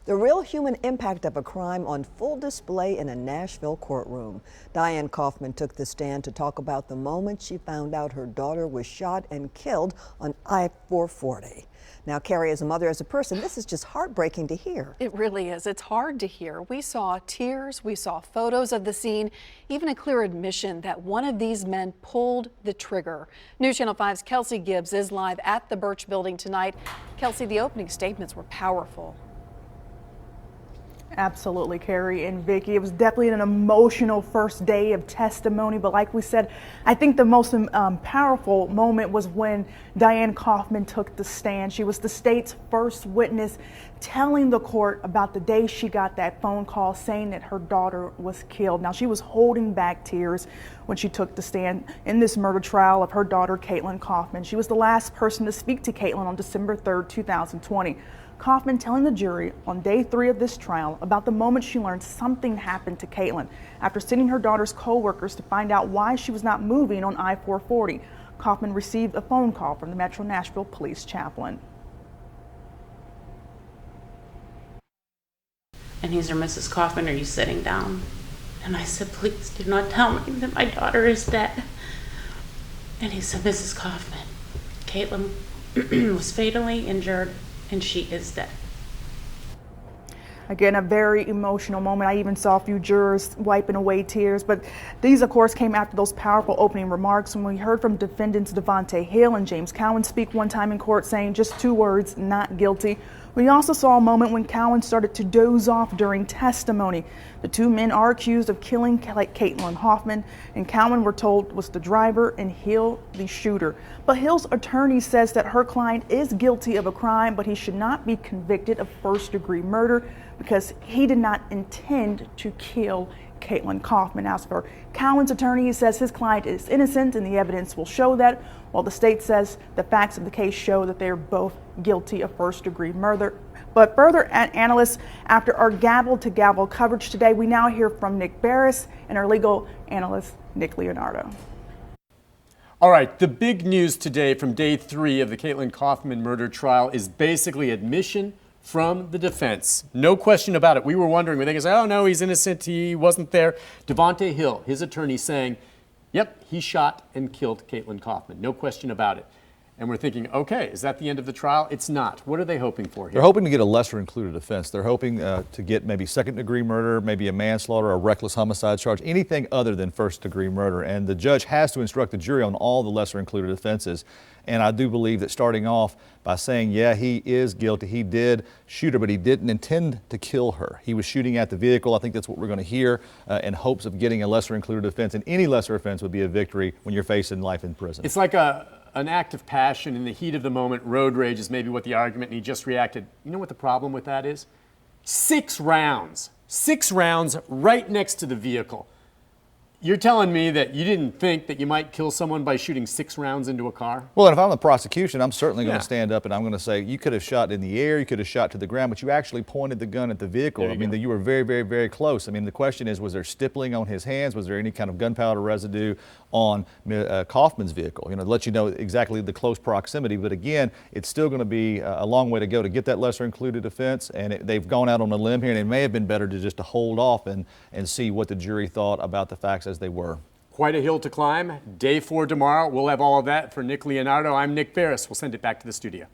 The real human impact of a crime on full display in a Nashville courtroom. Diane Kaufman took the stand to talk about the moment she found out her daughter was shot and killed on I-440. Now, Carrie, as a mother, as a person, this is just heartbreaking to hear. It really is. It's hard to hear. We saw tears, we saw photos of the scene, even a clear admission that one of these men pulled the trigger. News Channel 5's Kelsey Gibbs is live at the Birch Building tonight. Kelsey, the opening statements were powerful. Absolutely, Carrie and Vicki. It was definitely an emotional first day of testimony, but like we said, I think the most powerful moment was when Diane Kaufman took the stand. She was the state's first witness telling the court about the day she got that phone call saying that her daughter was killed. Now, she was holding back tears when she took the stand in this murder trial of her daughter, Caitlin Kaufman. She was the last person to speak to Caitlin on December 3rd, 2020. Kaufman telling the jury on day 3 of this trial about the moment she learned something happened to Caitlin after sending her daughter's co-workers to find out why she was not moving on I-440. Kaufman received a phone call from the Metro Nashville police chaplain. And he said, "Mrs. Kaufman, are you sitting down?" And I said, "Please do not tell me that my daughter is dead." And he said, "Mrs. Kaufman, Caitlin was fatally injured and she is dead." Again, a very emotional moment. I even saw a few jurors wiping away tears, but these, of course, came after those powerful opening remarks when we heard from defendants Devontae Hill and James Cowan speak one time in court saying just 2 words, "not guilty." We also saw a moment when Cowan started to doze off during testimony. The 2 men are accused of killing Caitlin Kaufman, and Cowan, we're told, was the driver and Hill the shooter. But Hill's attorney says that her client is guilty of a crime, but he should not be convicted of first-degree murder because he did not intend to kill Caitlin Kaufman. As for Cowan's attorney, he says his client is innocent and the evidence will show that, while the state says the facts of the case show that they are both guilty of first-degree murder. But further analysts, after our gavel-to-gavel coverage today, we now hear from Nick Barris and our legal analyst, Nick Leonardo. All right, the big news today from day 3 of the Caitlin Kaufman murder trial is basically admission from the defense. No question about it. We were wondering, we think, oh no, he's innocent, he wasn't there. Devontae Hill, his attorney, saying, yep, he shot and killed Caitlin Kaufman. No question about it. And we're thinking, okay, is that the end of the trial? It's not. What are they hoping for here? They're hoping to get a lesser included offense. They're hoping to get maybe second-degree murder, maybe a manslaughter, a reckless homicide charge, anything other than first-degree murder. And the judge has to instruct the jury on all the lesser included offenses. And I do believe that starting off by saying, yeah, he is guilty. He did shoot her, but he didn't intend to kill her. He was shooting at the vehicle. I think that's what we're going to hear in hopes of getting a lesser included offense. And any lesser offense would be a victory when you're facing life in prison. It's like an act of passion in the heat of the moment. Road rage is maybe what the argument, and he just reacted. You know what the problem with that is? 6 rounds. 6 rounds right next to the vehicle. You're telling me that you didn't think that you might kill someone by shooting 6 rounds into a car? Well, and if I'm the prosecution, I'm certainly going to stand up and I'm going to say, you could have shot in the air, you could have shot to the ground, but you actually pointed the gun at the vehicle. I mean, you were very, very, very close. I mean, the question is, was there stippling on his hands? Was there any kind of gunpowder residue on Kaufman's vehicle? You know, to let you know exactly the close proximity. But again, it's still going to be a long way to go to get that lesser included offense. And they've gone out on a limb here, and it may have been better to just to hold off and see what the jury thought about the facts as they were. Quite a hill to climb. Day 4 tomorrow. We'll have all of that for Nick Leonardo. I'm Nick Barris. We'll send it back to the studio.